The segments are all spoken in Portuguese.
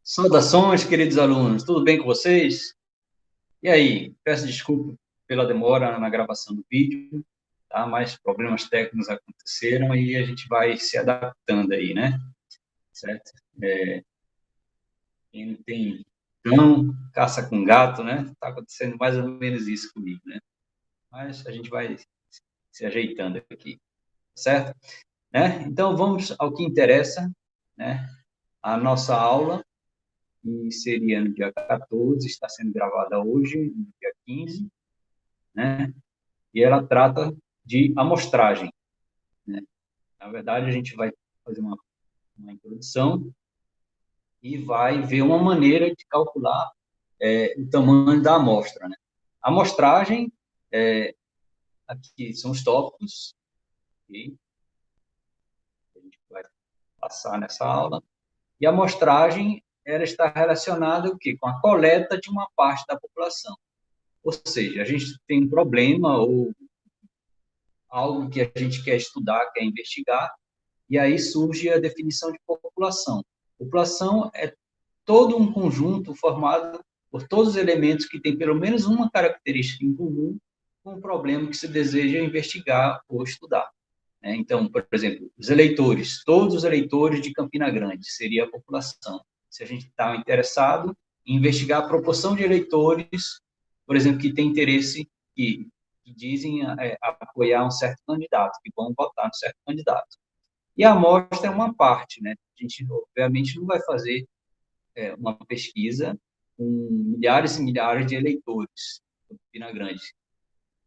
Saudações, queridos alunos, tudo bem com vocês? E aí, peço desculpa pela demora na gravação do vídeo, tá? Mas problemas técnicos aconteceram e a gente vai se adaptando aí, né? Certo? Quem não tem cão, caça com gato, né? Tá acontecendo mais ou menos isso comigo, né? Mas a gente vai se ajeitando aqui, certo? Né? Então, vamos ao que interessa, né? A nossa aula, que seria no dia 14, está sendo gravada hoje, no dia 15, né? E ela trata de amostragem, né? Na verdade, a gente vai fazer uma introdução e vai ver uma maneira de calcular o tamanho da amostra, né? A amostragem, aqui são os tópicos que a gente vai passar nessa aula. E a amostragem, ela está relacionada o quê? Com a coleta de uma parte da população. Ou seja, a gente tem um problema ou algo que a gente quer estudar, quer investigar, e aí surge a definição de população. População é todo um conjunto formado por todos os elementos que têm pelo menos uma característica em comum com o problema que se deseja investigar ou estudar. Então, por exemplo, os eleitores, todos os eleitores de Campina Grande seria a população. Se a gente está interessado em investigar a proporção de eleitores, por exemplo, que tem interesse que dizem apoiar um certo candidato, que vão votar um certo candidato. E a amostra é uma parte, né? A gente, obviamente, não vai fazer uma pesquisa com milhares e milhares de eleitores em Campina Grande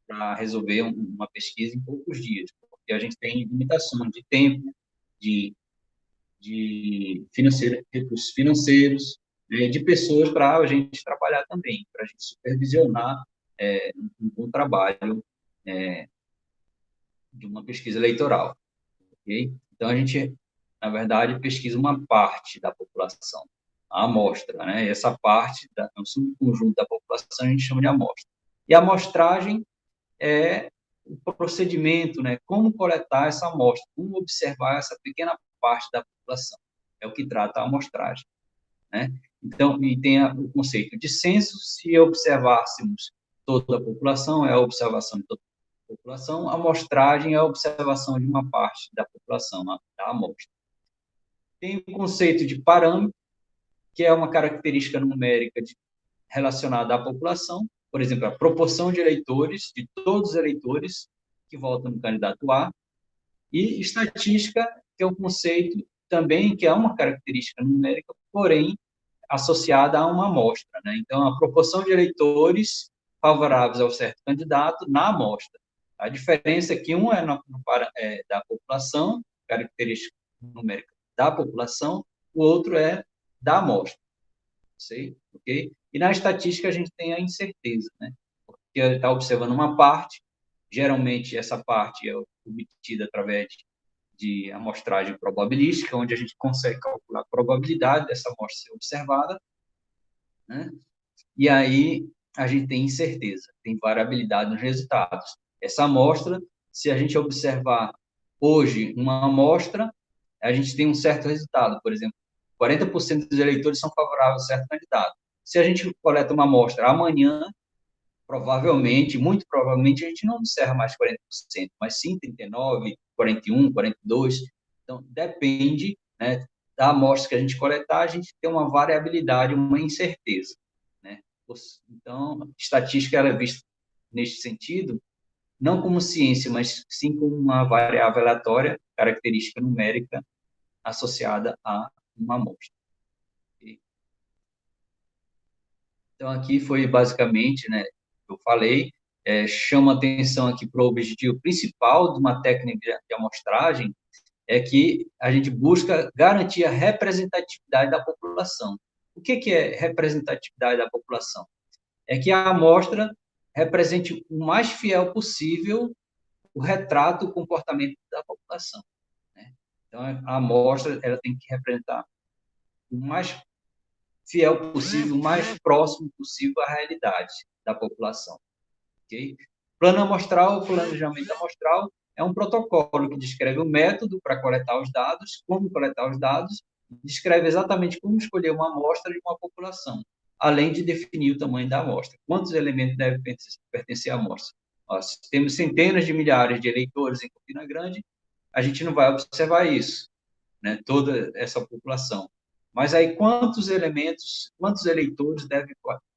para resolver uma pesquisa em poucos dias, porque a gente tem limitação de tempo, de, recursos financeiros, de pessoas para a gente trabalhar também, para a gente supervisionar um bom trabalho de uma pesquisa eleitoral. Okay? Então, a gente, na verdade, pesquisa uma parte da população, a amostra, né? E essa parte, um subconjunto da população, a gente chama de amostra. E a amostragem é o procedimento, né? Como coletar essa amostra, como observar essa pequena parte da população. É o que trata a amostragem, né? Então, e tem o conceito de censo, se observássemos toda a população, é a observação de toda a população, a amostragem é a observação de uma parte da população, da amostra. Tem o conceito de parâmetro, que é uma característica numérica relacionada à população, por exemplo, a proporção de eleitores, de todos os eleitores que votam no candidato A, e estatística, que é um conceito também que é uma característica numérica, porém associada a uma amostra, né? Então, a proporção de eleitores favoráveis ao certo candidato na amostra. A diferença é que um da população, característica numérica da população, o outro é da amostra, sei, ok? E na estatística a gente tem a incerteza, né? Porque está observando uma parte, geralmente essa parte é obtida através de amostragem probabilística, onde a gente consegue calcular a probabilidade dessa amostra ser observada, né? E aí a gente tem incerteza, tem variabilidade nos resultados. Essa amostra, se a gente observar hoje uma amostra, a gente tem um certo resultado, por exemplo, 40% dos eleitores são favoráveis a certo candidato. Se a gente coleta uma amostra amanhã, provavelmente, muito provavelmente, a gente não observa mais 40%, mas sim 39%, 41%, 42%. Então, depende, né, da amostra que a gente coletar, a gente tem uma variabilidade, uma incerteza, né? Então, estatística ela é vista neste sentido, não como ciência, mas sim como uma variável aleatória, característica numérica associada a uma amostra. Então, aqui foi basicamente, né, eu falei, chama atenção aqui para o objetivo principal de uma técnica de amostragem, é que a gente busca garantir a representatividade da população. O que é representatividade da população? É que a amostra represente o mais fiel possível o retrato, o comportamento da população, né? Então, a amostra ela tem que representar o mais fiel possível, o mais próximo possível à realidade da população. Okay? Plano amostral, planejamento amostral, é um protocolo que descreve o método para coletar os dados, como coletar os dados descreve exatamente como escolher uma amostra de uma população, além de definir o tamanho da amostra. Quantos elementos devem pertencer à amostra? Ó, se temos centenas de milhares de eleitores em Campina Grande, a gente não vai observar isso, né? Toda essa população. Mas aí quantos elementos, quantos eleitores devem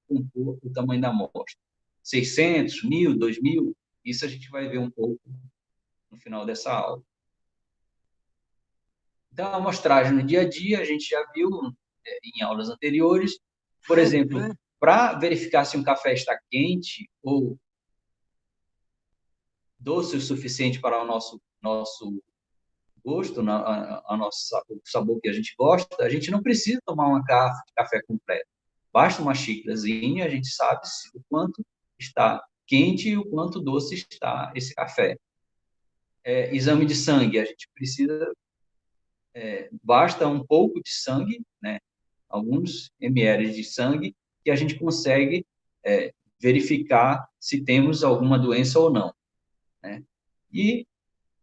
compor o tamanho da amostra? 600, 1.000, 2.000? Isso a gente vai ver um pouco no final dessa aula. Então, a amostragem no dia a dia, a gente já viu em aulas anteriores, por exemplo, para verificar se um café está quente ou doce o suficiente para o nosso gosto, o sabor que a gente gosta, a gente não precisa tomar uma garrafa de café completo. Basta uma xícarazinha, a gente sabe o quanto está quente e o quanto doce está esse café. Exame de sangue, a gente precisa, basta um pouco de sangue, né? Alguns ml de sangue, que a gente consegue verificar se temos alguma doença ou não, né? E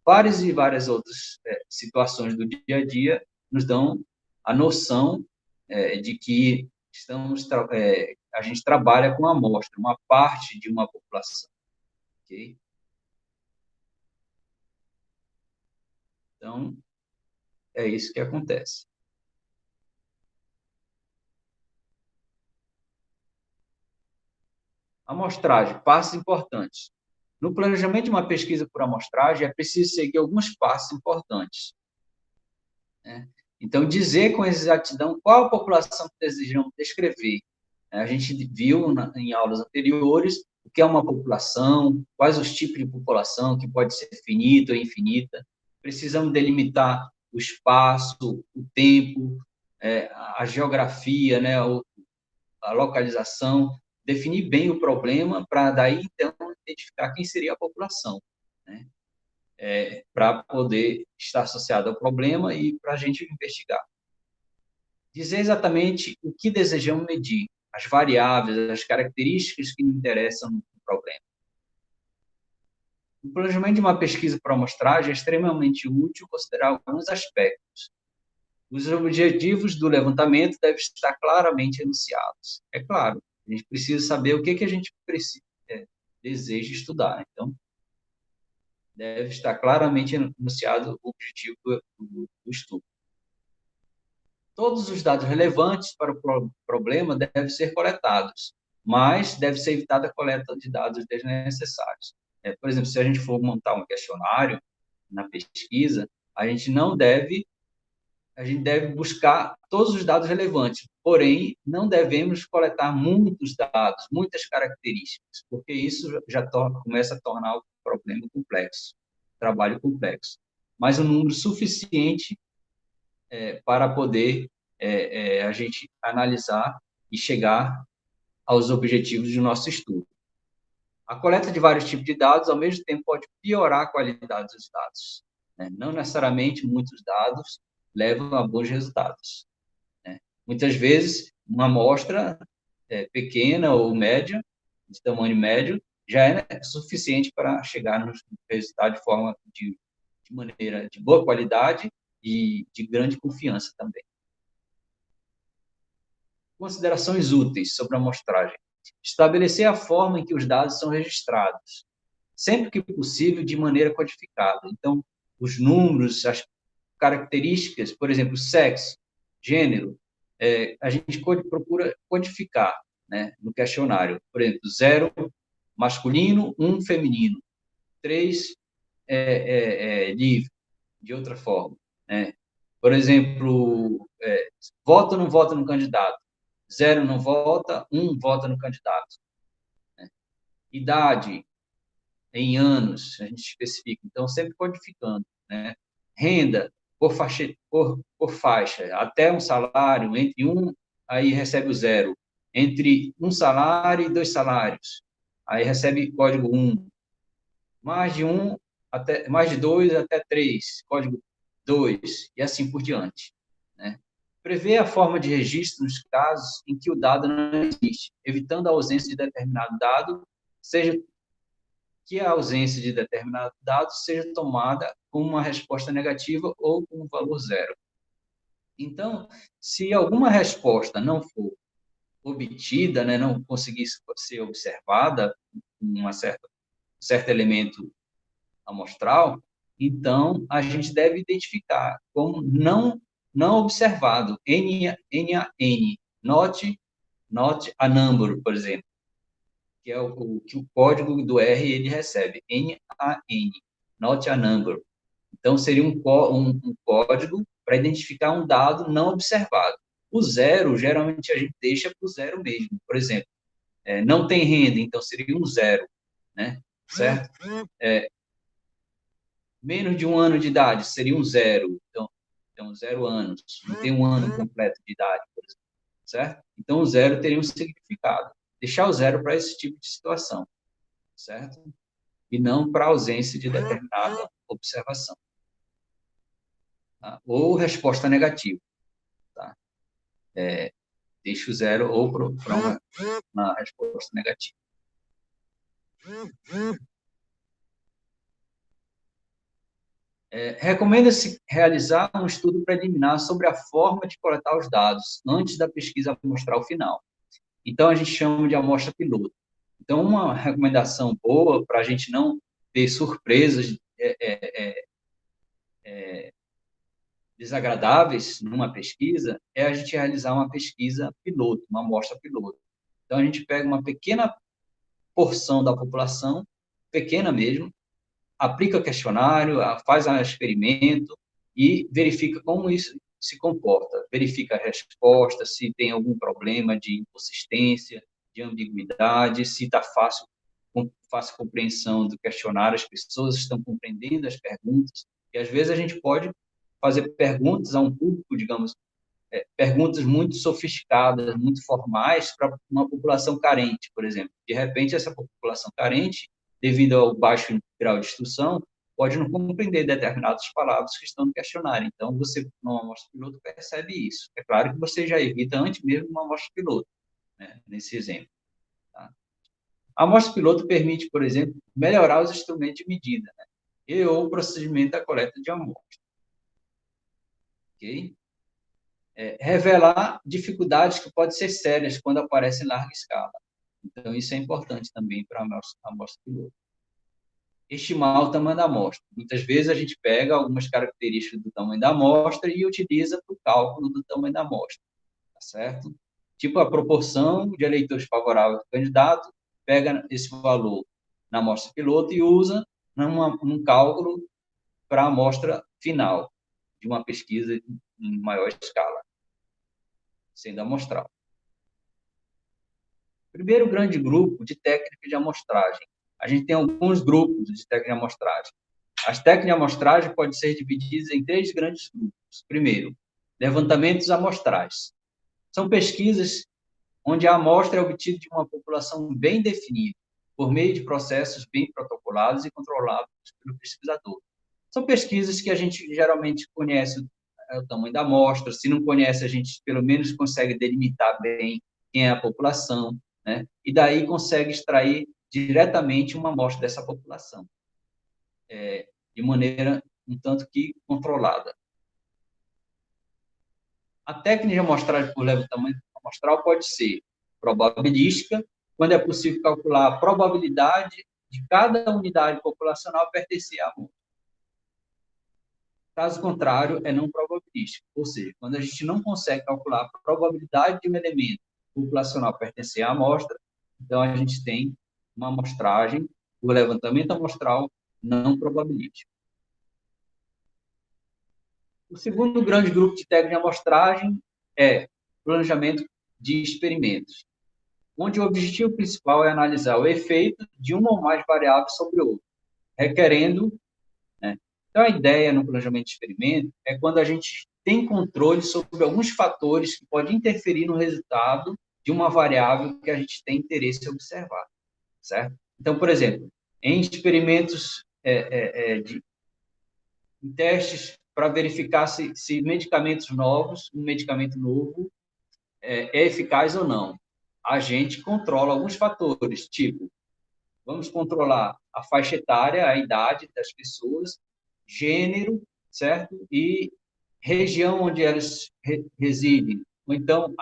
várias e várias outras situações do dia a dia nos dão a noção de que a gente trabalha com amostra, uma parte de uma população, ok? Então, é isso que acontece. Amostragem, passos importantes. No planejamento de uma pesquisa por amostragem, é preciso seguir alguns passos importantes, né? Então, dizer com exatidão qual a população que desejamos descrever. A gente viu em aulas anteriores o que é uma população, quais os tipos de população, que pode ser finita ou infinita. Precisamos delimitar o espaço, o tempo, a geografia, né, a localização, definir bem o problema para daí, então, identificar quem seria a população, né? Para poder estar associado ao problema e para a gente investigar. Dizer exatamente o que desejamos medir, as variáveis, as características que nos interessam no problema. O planejamento de uma pesquisa por amostragem é extremamente útil considerar alguns aspectos. Os objetivos do levantamento devem estar claramente enunciados. É claro, a gente precisa saber o que a gente deseja estudar. Então, deve estar claramente enunciado o objetivo do estudo. Todos os dados relevantes para o problema devem ser coletados, mas deve ser evitada a coleta de dados desnecessários. Por exemplo, se a gente for montar um questionário na pesquisa, a gente deve buscar todos os dados relevantes, porém, não devemos coletar muitos dados, muitas características, porque isso já começa a tornar o problema complexo, trabalho complexo. Mas um número suficiente para poder a gente analisar e chegar aos objetivos do nosso estudo. A coleta de vários tipos de dados, ao mesmo tempo, pode piorar a qualidade dos dados, né? Não necessariamente muitos dados levam a bons resultados, né? Muitas vezes, uma amostra pequena ou média, de tamanho médio, já é suficiente para chegar no resultado de forma de maneira de boa qualidade e de grande confiança também. Considerações úteis sobre a amostragem. Estabelecer a forma em que os dados são registrados, sempre que possível, de maneira codificada. Então, os números, as características, por exemplo, sexo, gênero, a gente procura codificar, né, no questionário. Por exemplo, 0 masculino, 1 feminino, 3 livre, de outra forma, né? Por exemplo, vota ou não vota no candidato? 0 não vota, 1 vota no candidato, né? Idade, em anos, a gente especifica. Então, sempre codificando, né? Renda, por faixa, até um salário, entre um, aí recebe o 0. Entre um salário e 2 salários, aí recebe código 1. Mais de 1, mais de 2 até 3, código 2, e assim por diante, né? Prevê a forma de registro nos casos em que o dado não existe, evitando a ausência de determinado dado, seja que a ausência de determinado dado seja tomada como uma resposta negativa ou com um valor 0. Então, se alguma resposta não for obtida, né, não conseguir ser observada, um certo elemento amostral, então a gente deve identificar como não observado, NaN, not a number, por exemplo, que é que o código do R ele recebe, NaN, not a number. Então, seria um código para identificar um dado não observado. O zero, geralmente, a gente deixa para o zero mesmo. Por exemplo, não tem renda, então seria um zero, né? Certo? Menos de um ano de idade seria um zero. Então 0 anos. Não tem um ano completo de idade, por exemplo. Certo? Então, o zero teria um significado. Deixar o zero para esse tipo de situação. Certo? E não para a ausência de determinada observação. Tá? Ou resposta negativa. Tá? Deixa o zero ou para uma resposta negativa. Recomenda-se realizar um estudo preliminar sobre a forma de coletar os dados antes da pesquisa amostral final. Então, a gente chama de amostra piloto. Então, uma recomendação boa para a gente não ter surpresas desagradáveis numa pesquisa é a gente realizar uma pesquisa piloto, uma amostra piloto. Então, a gente pega uma pequena porção da população, pequena mesmo, aplica questionário, faz um experimento e verifica como isso se comporta. Verifica a resposta, se tem algum problema de inconsistência, de ambiguidade, se está fácil compreensão do questionário, as pessoas estão compreendendo as perguntas. E, às vezes, a gente pode fazer perguntas a um público, digamos, perguntas muito sofisticadas, muito formais para uma população carente, por exemplo. De repente, essa população carente, devido ao baixo grau de instrução, pode não compreender determinadas palavras que estão no questionário. Então, você, numa amostra piloto, percebe isso. É claro que você já evita antes mesmo de uma amostra piloto, né, nesse exemplo. Tá? A amostra piloto permite, por exemplo, melhorar os instrumentos de medida, né, e ou o procedimento da coleta de amostra. Ok? Revelar dificuldades que podem ser sérias quando aparecem em larga escala. Então, isso é importante também para a amostra piloto. Estimar o tamanho da amostra. Muitas vezes a gente pega algumas características do tamanho da amostra e utiliza para o cálculo do tamanho da amostra, tá certo? Tipo a proporção de eleitores favoráveis ao candidato, pega esse valor na amostra piloto e usa num cálculo para a amostra final de uma pesquisa em maior escala, sendo amostral. Primeiro grande grupo de técnicas de amostragem. A gente tem alguns grupos de técnicas de amostragem. As técnicas de amostragem podem ser divididas em 3 grandes grupos. Primeiro, levantamentos amostrais. São pesquisas onde a amostra é obtida de uma população bem definida, por meio de processos bem protocolados e controlados pelo pesquisador. São pesquisas que a gente geralmente conhece o tamanho da amostra, se não conhece, a gente pelo menos consegue delimitar bem quem é a população, né? E daí consegue extrair diretamente uma amostra dessa população, de maneira um tanto que controlada. A técnica de amostragem por levantamento amostral pode ser probabilística, quando é possível calcular a probabilidade de cada unidade populacional pertencer à amostra. Caso contrário, é não probabilístico, ou seja, quando a gente não consegue calcular a probabilidade de um elemento populacional pertencer à amostra, então a gente tem uma amostragem, o levantamento amostral não probabilístico. O segundo grande grupo de técnicas de amostragem é planejamento de experimentos, onde o objetivo principal é analisar o efeito de uma ou mais variáveis sobre outra, requerendo, né? Então, a ideia no planejamento de experimento é quando a gente tem controle sobre alguns fatores que podem interferir no resultado de uma variável que a gente tem interesse em observar, certo? Então, por exemplo, em experimentos em testes para verificar se medicamentos novos, um medicamento novo, é eficaz ou não. A gente controla alguns fatores, tipo, vamos controlar a faixa etária, a idade das pessoas, gênero, certo? E região onde elas residem, ou então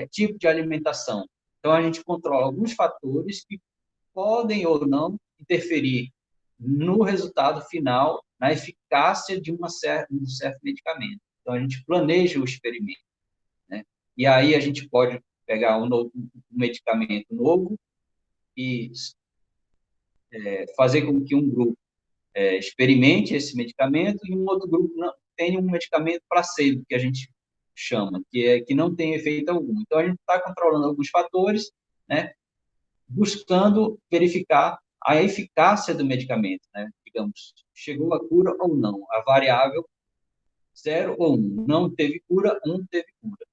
tipo de alimentação. Então, a gente controla alguns fatores que podem ou não interferir no resultado final, na eficácia de um certo medicamento. Então, a gente planeja o experimento, né? E aí a gente pode pegar um medicamento novo e fazer com que um grupo experimente esse medicamento e um outro grupo não tenha um medicamento placebo, que a gente chama, que não tem efeito algum. Então, a gente está controlando alguns fatores, né, buscando verificar a eficácia do medicamento, né? Digamos, chegou a cura ou não, a variável 0 ou 1, não teve cura, 1 teve cura,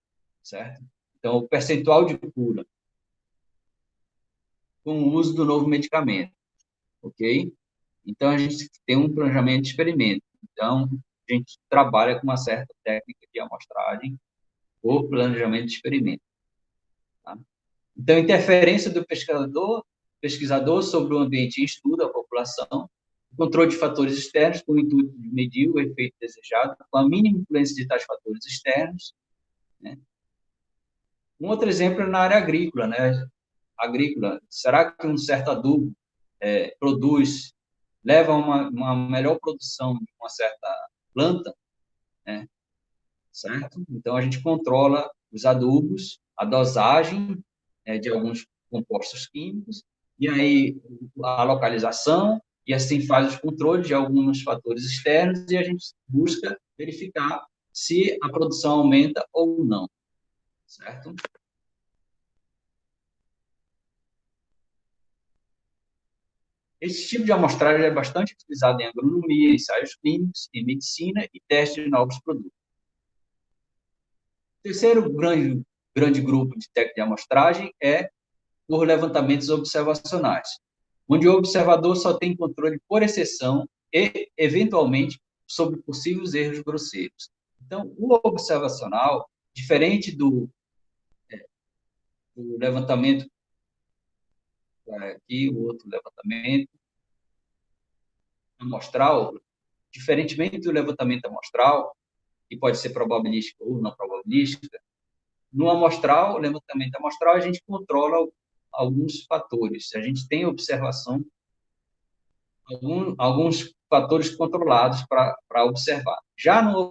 certo? Então, o percentual de cura com o uso do novo medicamento, ok? Então, a gente tem um planejamento de experimento. Então, a gente trabalha com uma certa técnica de amostragem ou planejamento de experimento. Tá? Então, interferência do pesquisador sobre o ambiente em estudo, a população, controle de fatores externos com o intuito de medir o efeito desejado, com a mínima influência de tais fatores externos. Né? Um outro exemplo é na área agrícola, né? Agrícola, será que um certo adubo leva a uma melhor produção de uma certa planta, né? Certo? Então, a gente controla os adubos, a dosagem de alguns compostos químicos, e aí a localização, e assim faz os controles de alguns fatores externos, e a gente busca verificar se a produção aumenta ou não, certo? Esse tipo de amostragem é bastante utilizado em agronomia, ensaios clínicos, em medicina e testes de novos produtos. O terceiro grande grupo de técnica de amostragem é por levantamentos observacionais, onde o observador só tem controle por exceção e, eventualmente, sobre possíveis erros grosseiros. Então, o observacional, diferente do levantamento, aqui, o outro levantamento amostral, diferentemente do levantamento amostral, que pode ser probabilística ou não probabilística, no amostral, levantamento amostral, a gente controla alguns fatores. A gente tem observação, alguns fatores controlados para observar. Já no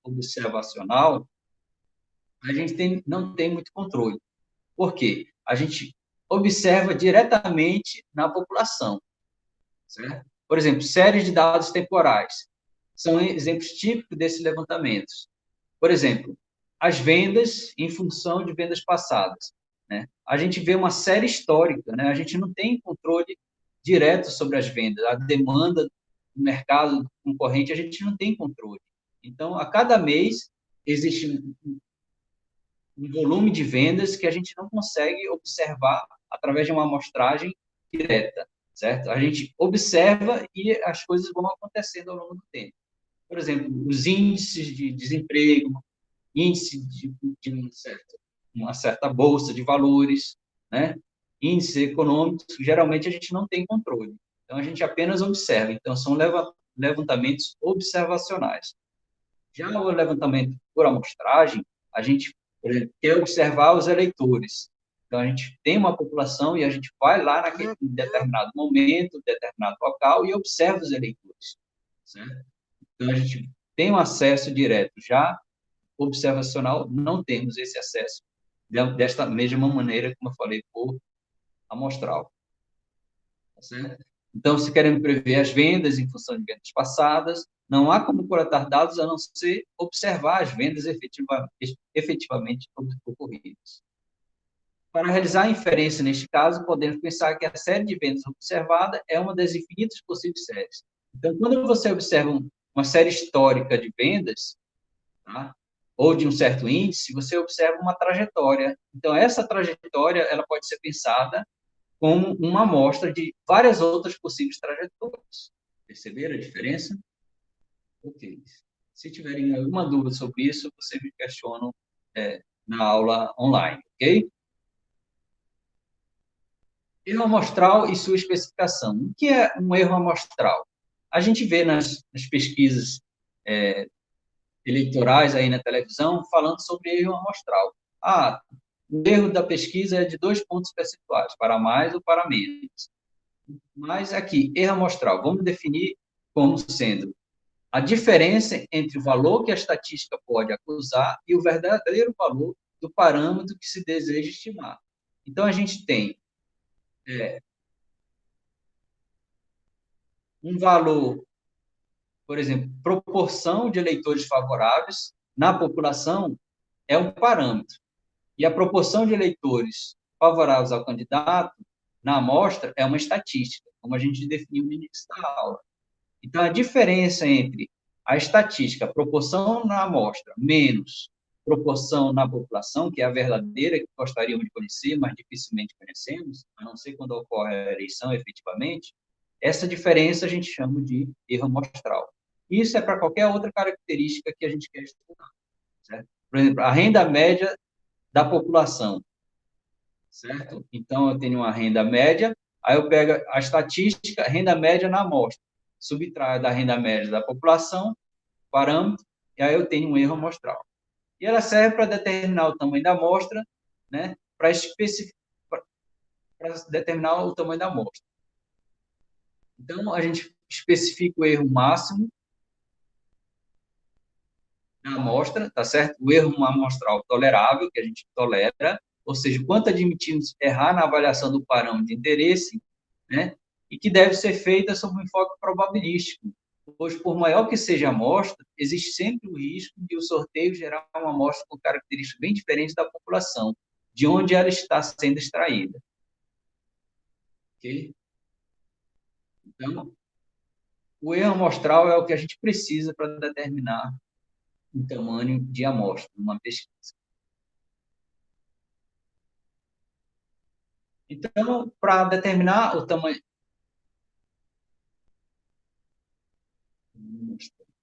observacional, a gente não tem muito controle. Por quê? A gente observa diretamente na população, certo? Por exemplo, séries de dados temporais são exemplos típicos desses levantamentos. Por exemplo, as vendas em função de vendas passadas, né? A gente vê uma série histórica, né? A gente não tem controle direto sobre as vendas, a demanda do mercado concorrente, a gente não tem controle. Então, a cada mês existe um volume de vendas que a gente não consegue observar através de uma amostragem direta, certo? A gente observa e as coisas vão acontecendo ao longo do tempo. Por exemplo, os índices de desemprego, índice de uma certa bolsa de valores, né? Índices econômicos, geralmente a gente não tem controle. Então, a gente apenas observa. Então, são levantamentos observacionais. Já o levantamento por amostragem, a gente, por exemplo, quer observar os eleitores. Então, a gente tem uma população e a gente vai lá naquele determinado momento, determinado local e observa os eleitores, certo? Então, a gente tem um acesso direto. Já observacional, não temos esse acesso desta mesma maneira, como eu falei, por amostral. Tá certo? Então, se queremos prever as vendas em função de vendas passadas, não há como coletar dados a não ser observar as vendas efetivamente ocorridas. Para realizar a inferência neste caso, podemos pensar que a série de vendas observada é uma das infinitas possíveis séries. Então, quando você observa uma série histórica de vendas, tá? Ou de um certo índice, você observa uma trajetória. Então, essa trajetória ela pode ser pensada como uma amostra de várias outras possíveis trajetórias. Perceberam a diferença? Ok. Se tiverem alguma dúvida sobre isso, vocês me questionam na aula online, ok? Erro amostral e sua especificação. O que é um erro amostral? A gente vê nas pesquisas eleitorais aí na televisão falando sobre erro amostral. O erro da pesquisa é de 2 pontos percentuais, para mais ou para menos. Mas aqui, erro amostral, vamos definir como sendo a diferença entre o valor que a estatística pode acusar e o verdadeiro valor do parâmetro que se deseja estimar. Então, a gente tem um valor, por exemplo, proporção de eleitores favoráveis na população é um parâmetro. E a proporção de eleitores favoráveis ao candidato na amostra é uma estatística, como a gente definiu no início da aula. Então, a diferença entre a estatística, a proporção na amostra, menos proporção na população, que é a verdadeira que gostaríamos de conhecer, mas dificilmente conhecemos, a não ser quando ocorre a eleição efetivamente, essa diferença a gente chama de erro amostral. Isso é para qualquer outra característica que a gente quer estudar. Certo? Por exemplo, a renda média da população, certo? Então, eu tenho uma renda média, aí eu pego a estatística, renda média na amostra, subtraio da renda média da população, parâmetro, e aí eu tenho um erro amostral. E ela serve para determinar o tamanho da amostra, né? Para determinar o tamanho da amostra. Então, a gente especifica o erro máximo na amostra, tá certo? O erro amostral tolerável, que a gente tolera, ou seja, quanto admitimos errar na avaliação do parâmetro de interesse, né? E que deve ser feita sob um enfoque probabilístico, pois, por maior que seja a amostra, existe sempre o risco de o sorteio gerar uma amostra com características bem diferentes da população, de onde ela está sendo extraída. Ok? Então, o erro amostral é o que a gente precisa para determinar o tamanho de amostra numa pesquisa. Então, para determinar o tamanho,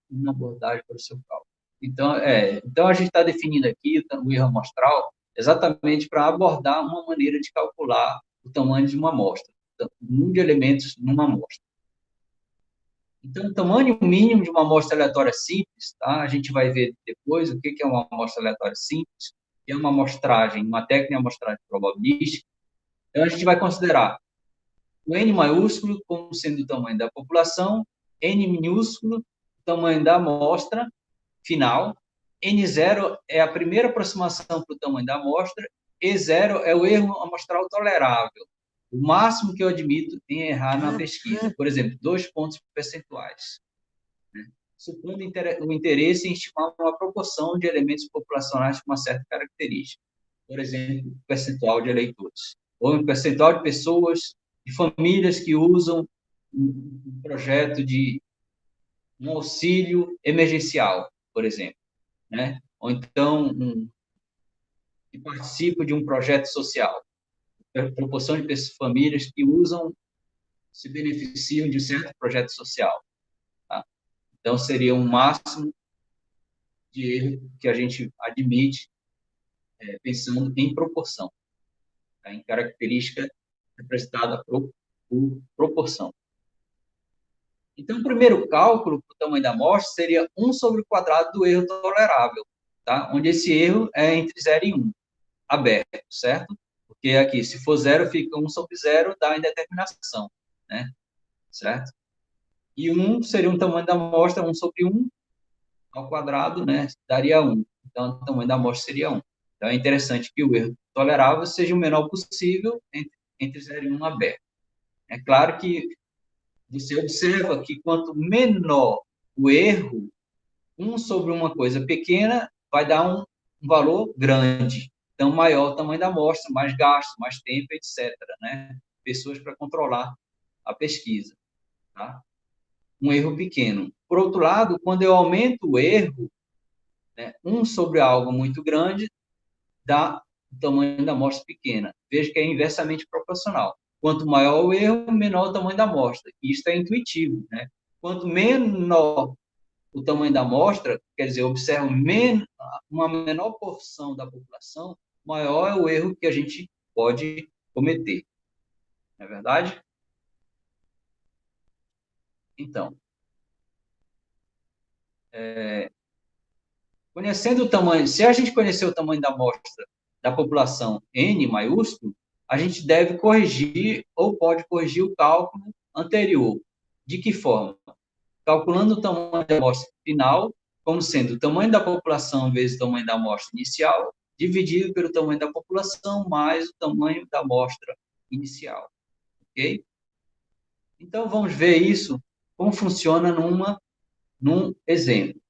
uma abordagem para o seu cálculo. Então a gente está definindo aqui o erro amostral exatamente para abordar uma maneira de calcular o tamanho de uma amostra, o número de elementos numa amostra. Então, o tamanho mínimo de uma amostra aleatória simples, tá? A gente vai ver depois o que é uma amostra aleatória simples, que é uma amostragem, uma técnica de amostragem probabilística. Então, a gente vai considerar o N maiúsculo como sendo o tamanho da população, N minúsculo, o tamanho da amostra final, N0 é a primeira aproximação para o tamanho da amostra, E0 é o erro amostral tolerável, o máximo que eu admito em errar na pesquisa, por exemplo, 2 pontos percentuais. Supondo o interesse em estimar uma proporção de elementos populacionais com uma certa característica, por exemplo, percentual de eleitores, ou um percentual de pessoas, de famílias que usam um projeto de um auxílio emergencial, por exemplo, né? Ou então que participam de um projeto social, a proporção de famílias que usam, se beneficiam de um certo projeto social. Tá? Então, seria um máximo de erro que a gente admite pensando em proporção, tá? Em característica representada por proporção. Então, o primeiro cálculo para o tamanho da amostra seria 1 sobre o quadrado do erro tolerável, tá? Onde esse erro é entre 0 e 1, aberto, certo? Porque aqui, se for 0, fica 1 sobre 0, dá indeterminação, né? Certo? E 1 seria o tamanho da amostra, 1 sobre 1 ao quadrado, né? Daria 1. Então, o tamanho da amostra seria 1. Então, é interessante que o erro tolerável seja o menor possível entre 0 e 1 aberto. É claro que você observa que quanto menor o erro, 1 sobre uma coisa pequena vai dar um valor grande. Então, maior o tamanho da amostra, mais gasto, mais tempo, etc. Né? Pessoas para controlar a pesquisa. Tá? Um erro pequeno. Por outro lado, quando eu aumento o erro, né, 1 sobre algo muito grande dá o tamanho da amostra pequena. Veja que é inversamente proporcional. Quanto maior o erro, menor o tamanho da amostra. Isso é intuitivo. Né? Quanto menor o tamanho da amostra, quer dizer, eu observo uma menor porção da população, maior é o erro que a gente pode cometer. Não é verdade? Então, Conhecendo o tamanho, se a gente conhecer o tamanho da amostra da população N maiúsculo, a gente deve corrigir ou pode corrigir o cálculo anterior. De que forma? Calculando o tamanho da amostra final, como sendo o tamanho da população vezes o tamanho da amostra inicial, dividido pelo tamanho da população mais o tamanho da amostra inicial. Ok? Então, vamos ver isso, como funciona num exemplo.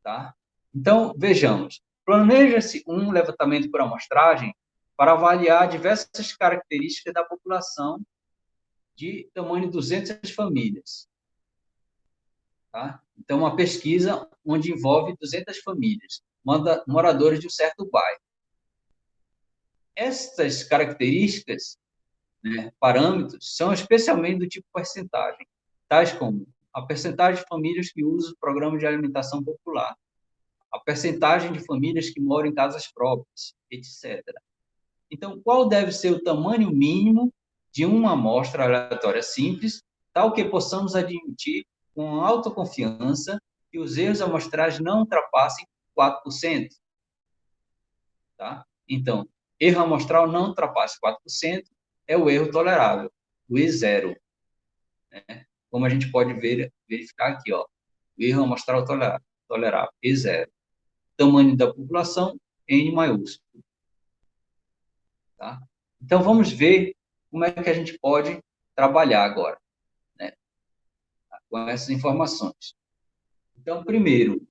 Tá? Então, vejamos. Planeja-se um levantamento por amostragem para avaliar diversas características da população de tamanho de 200 famílias. Tá? Então, uma pesquisa onde envolve 200 famílias, moradores de um certo bairro. Estas características, né, parâmetros, são especialmente do tipo porcentagem, tais como a percentagem de famílias que usam o programa de alimentação popular, a percentagem de famílias que moram em casas próprias, etc. Então, qual deve ser o tamanho mínimo de uma amostra aleatória simples, tal que possamos admitir com autoconfiança que os erros amostrais não ultrapassem 4%? Tá? Então, erro amostral não ultrapassa 4% é o erro tolerável, o E0. Né? Como a gente pode verificar aqui, ó, o erro amostral tolerável, E0. Tamanho da população, N maiúsculo. Tá? Então, vamos ver como é que a gente pode trabalhar agora, né, com essas informações. Então, primeiro,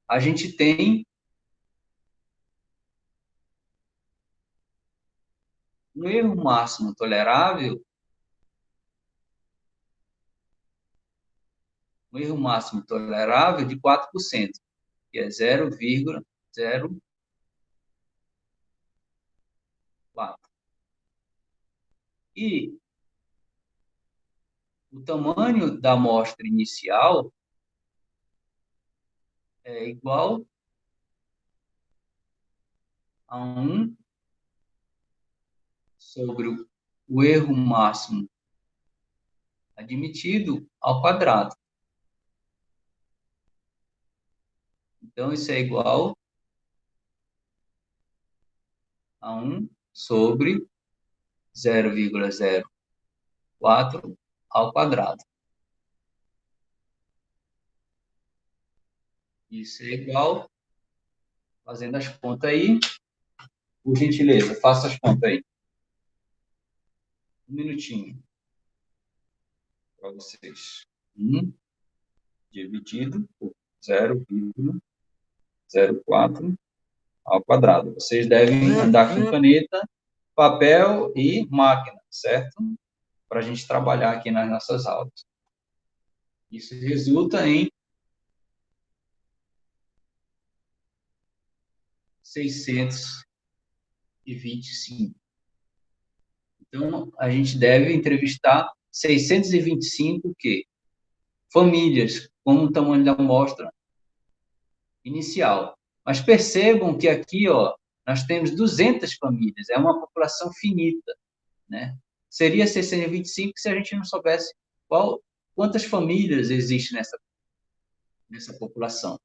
a gente tem um erro máximo tolerável, de 4%, que é 0,04. E o tamanho da amostra inicial é igual a 1 sobre o erro máximo admitido ao quadrado. Então, isso é igual a 1 sobre 0,04 ao quadrado. Isso é igual, fazendo as contas aí, por gentileza, faça as contas aí. Um minutinho para vocês. 1 dividido por 0,04 ao quadrado. Vocês devem andar com caneta, papel e máquina, certo? Para a gente trabalhar aqui nas nossas aulas. Isso resulta em 625. Então, a gente deve entrevistar 625 o quê? Famílias com o tamanho da amostra inicial. Mas percebam que aqui, ó, nós temos 200 famílias, é uma população finita, né? Seria 625 se a gente não soubesse quantas famílias existem nessa população,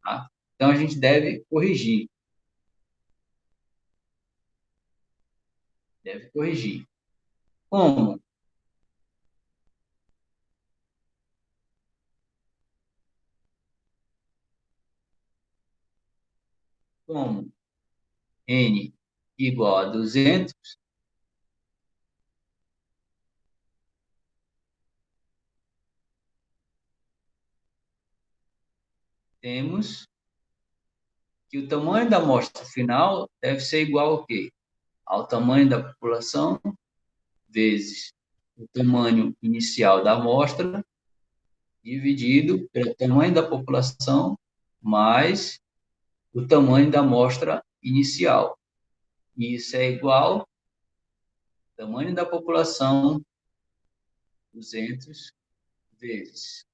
tá? Então, a gente deve corrigir. Deve corrigir. Como? Como N igual a 200, temos que o tamanho da amostra final deve ser igual ao quê? Ao tamanho da população vezes o tamanho inicial da amostra dividido pelo tamanho da população mais o tamanho da amostra inicial. Isso é igual ao tamanho da população 200 vezes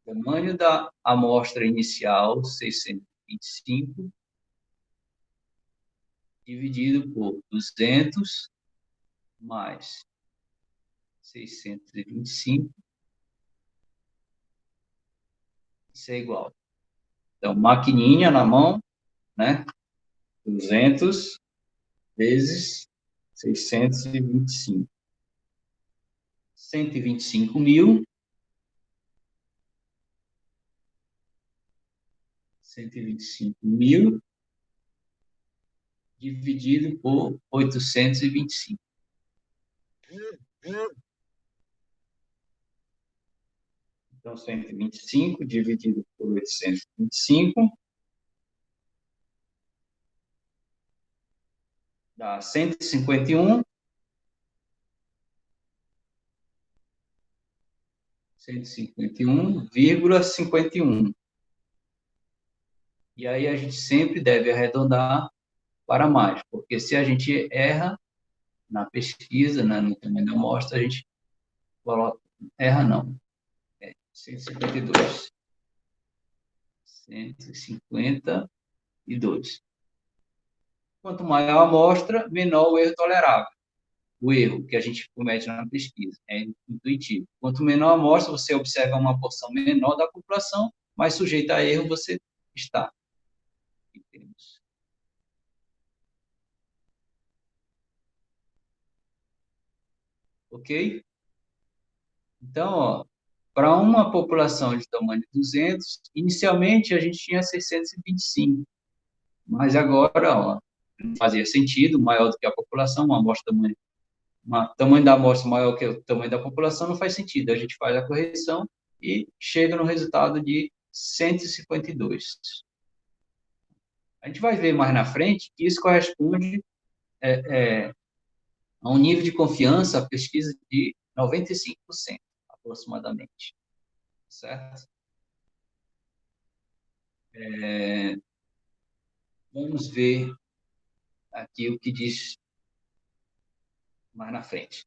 o tamanho da amostra inicial 625 dividido por 200 mais 625, isso é igual Então, maquininha na mão, né? 200 vezes 625. 125.000. 125.000 dividido por 825. Então, 125 dividido por 825 dá 151. 151,51. E aí a gente sempre deve arredondar para mais, porque se a gente erra na pesquisa, né, no tamanho da amostra, a gente coloca, erra não, 152. 152. Quanto maior a amostra, menor o erro tolerável. O erro que a gente comete na pesquisa é intuitivo. Quanto menor a amostra, você observa uma porção menor da população, mais sujeita a erro você está. Entendemos? Ok? Então, ó, para uma população de tamanho de 200, inicialmente a gente tinha 625, mas agora, ó, não fazia sentido, maior do que a população, uma amostra tamanho da amostra maior que o tamanho da população não faz sentido. A gente faz a correção e chega no resultado de 152. A gente vai ver mais na frente que isso corresponde a um nível de confiança, a pesquisa de 95%, aproximadamente. Certo? Vamos ver aqui o que diz mais na frente.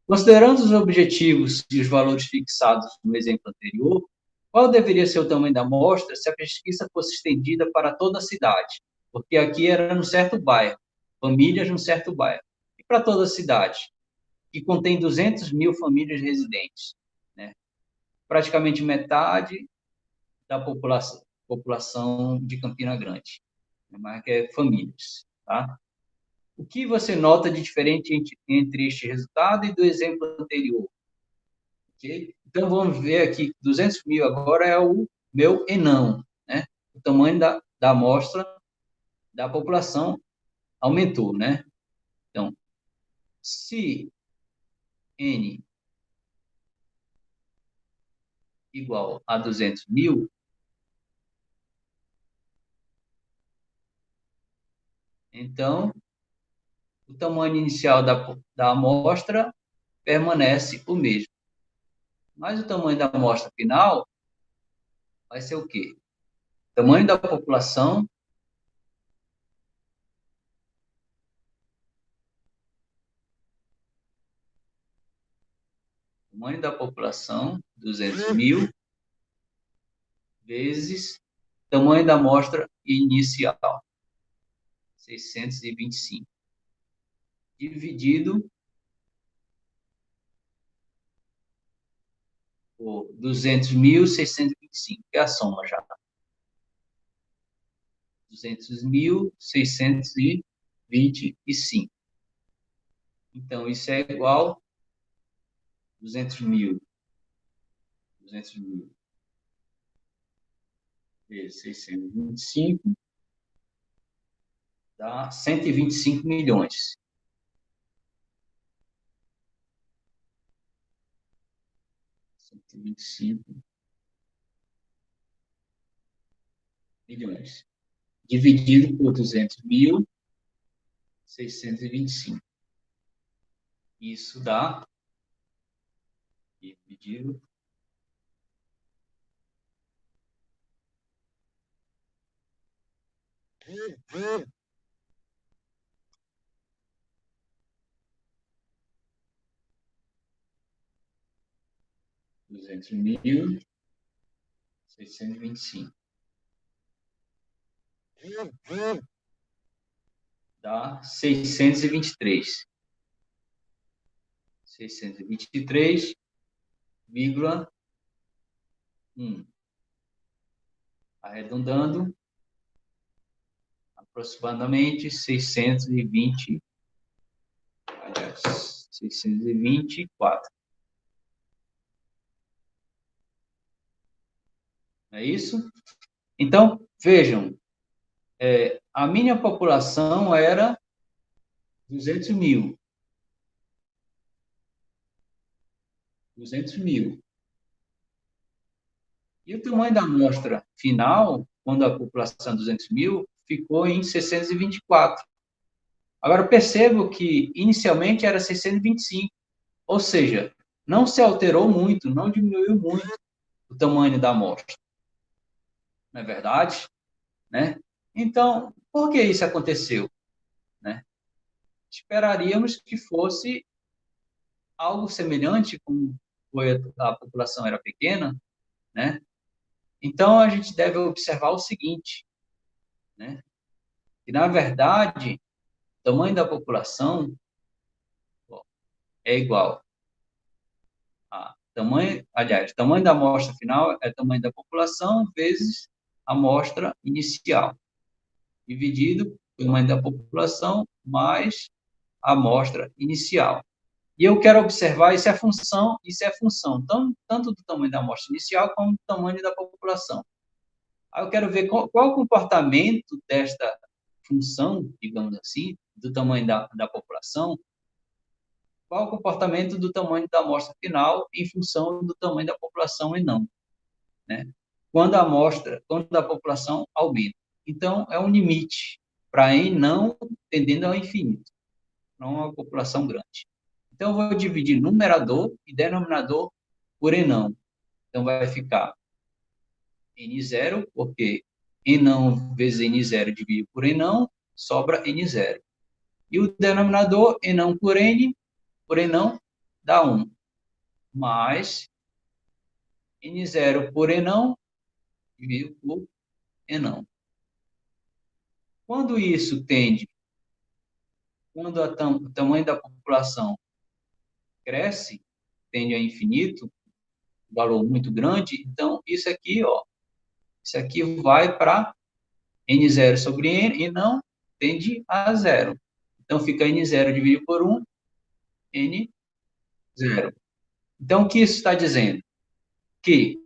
Considerando os objetivos e os valores fixados no exemplo anterior, qual deveria ser o tamanho da amostra se a pesquisa fosse estendida para toda a cidade? Porque aqui era num certo bairro, famílias num certo bairro. E para toda a cidade, que contém 200.000 famílias residentes, né? Praticamente metade da população de Campina Grande, mas que é famílias, tá? O que você nota de diferente entre este resultado e do exemplo anterior? Okay? Então, vamos ver aqui, 200.000 agora é o meu ENAM, né? O tamanho da amostra da população aumentou, né? Então, se N igual a 200.000, então, o tamanho inicial da amostra permanece o mesmo. Mas o tamanho da amostra final vai ser o quê? Tamanho da população tamanho da população, 200.000, vezes tamanho da amostra inicial, 625, dividido por 200.625, que é a soma já. 200.625. Então, isso é igual a 200.000. 200.000 vezes 625 dá 125 milhões. 125 milhões. Dividido por 200.625. Isso dá, dividido 200.625. Dá 623. 623,1. arredondando, aproximadamente 620, aliás, 624. É isso? Então, vejam, a minha população era 200 mil. 200 mil. E o tamanho da amostra final, quando a população é 200 mil, ficou em 624. Agora, percebo que inicialmente era 625, ou seja, não se alterou muito, não diminuiu muito o tamanho da amostra. Não é verdade? Né? Então, por que isso aconteceu? Né? Esperaríamos que fosse algo semelhante, como foi a população era pequena, né? Então, a gente deve observar o seguinte, né? Que, na verdade, o tamanho da população é igual a tamanho, aliás, tamanho da amostra final é tamanho da população vezes a amostra inicial, dividido pelo tamanho da população mais a amostra inicial. E eu quero observar, isso é função tanto do tamanho da amostra inicial como do tamanho da população. Aí eu quero ver qual o comportamento desta função, digamos assim, do tamanho da população, qual o comportamento do tamanho da amostra final em função do tamanho da população e não, né? Quando a população aumenta. Então, é um limite para N não tendendo ao infinito, não uma população grande. Então, eu vou dividir numerador e denominador por N não. Então, vai ficar N0, porque N não vezes N0 dividido por N não, sobra N0. E o denominador, N não por N não, dá 1. Mais N0 por N não, dividido por N não. Quando isso tende, quando o tamanho da população cresce, tende a infinito, valor muito grande, então isso aqui, ó, isso aqui vai para N0 sobre N e não tende a zero. Então fica N0 dividido por 1, N0. Então o que isso está dizendo? Que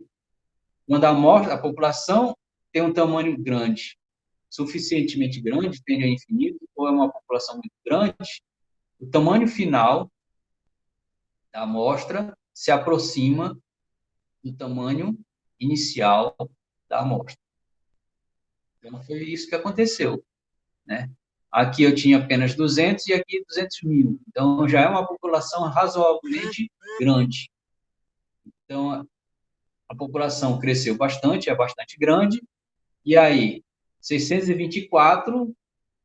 quando a população tem um tamanho grande, suficientemente grande, tende a infinito, ou é uma população muito grande, o tamanho final da amostra se aproxima do tamanho inicial da amostra. Então, foi isso que aconteceu, né? Aqui eu tinha apenas 200 e aqui 200 mil. Então, já é uma população razoavelmente grande. Então, a população cresceu bastante, é bastante grande. E aí, 624,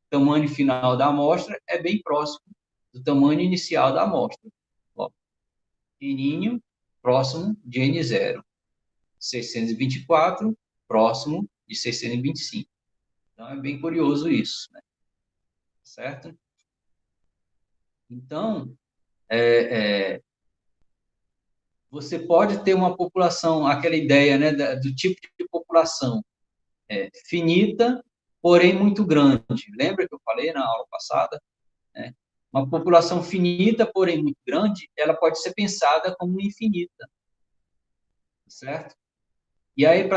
tamanho final da amostra, é bem próximo do tamanho inicial da amostra. Ó, N próximo de N0. 624 próximo de 625. Então, é bem curioso isso, né? Certo? Então, você pode ter uma população, aquela ideia, né, do tipo de população finita, porém muito grande. Lembra que eu falei na aula passada? Né? Uma população finita, porém muito grande, ela pode ser pensada como infinita, certo? E aí,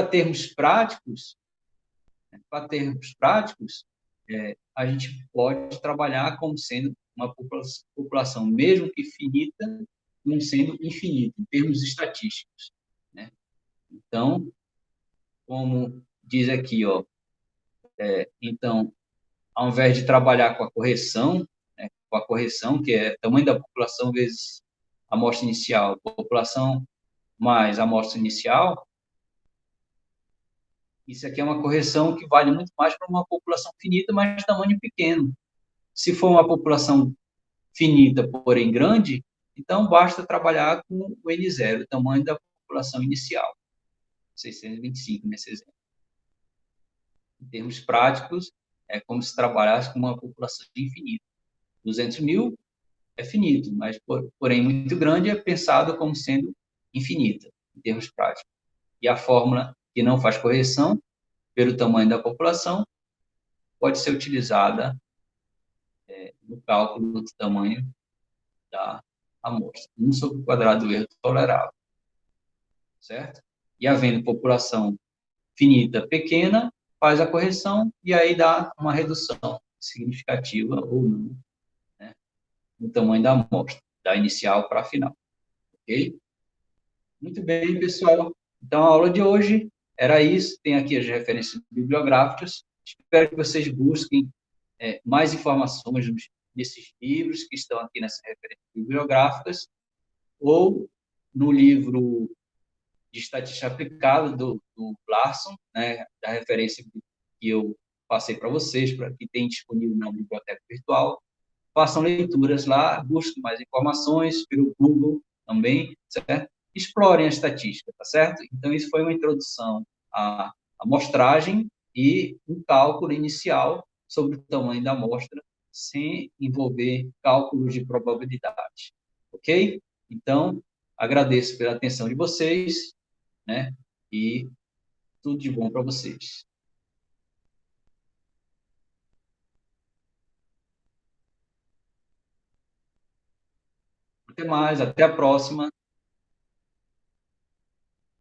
a gente pode trabalhar como sendo uma população, mesmo que finita, não sendo infinita, em termos estatísticos, né? Então, como diz aqui, ó, então, ao invés de trabalhar com a correção, né, com a correção, que é tamanho da população vezes a amostra inicial, população mais a amostra inicial, isso aqui é uma correção que vale muito mais para uma população finita, mas de tamanho pequeno. Se for uma população finita, porém grande, então basta trabalhar com o N0, o tamanho da população inicial, 625 nesse exemplo. Em termos práticos, é como se trabalhasse com uma população infinita. 200 mil é finito, mas, porém, muito grande é pensado como sendo infinita, em termos práticos. E a fórmula que não faz correção pelo tamanho da população pode ser utilizada no cálculo do tamanho da amostra. 1 sobre o quadrado do erro tolerável, certo? E havendo população finita pequena, faz a correção e aí dá uma redução significativa ou não, né, no tamanho da amostra, da inicial para a final, ok? Muito bem, pessoal. Então, a aula de hoje era isso. Tem aqui as referências bibliográficas. Espero que vocês busquem mais informações nesses livros que estão aqui nessas referências bibliográficas ou no livro de estatística aplicada do Larson, né, da referência que eu passei para vocês, que tem disponível na biblioteca virtual. Façam leituras lá, busquem mais informações pelo Google também, certo? Explorem a estatística, tá certo? Então, isso foi uma introdução à amostragem e um cálculo inicial sobre o tamanho da amostra, sem envolver cálculos de probabilidade, ok? Então, agradeço pela atenção de vocês, né? E tudo de bom para vocês. Até mais, até a próxima.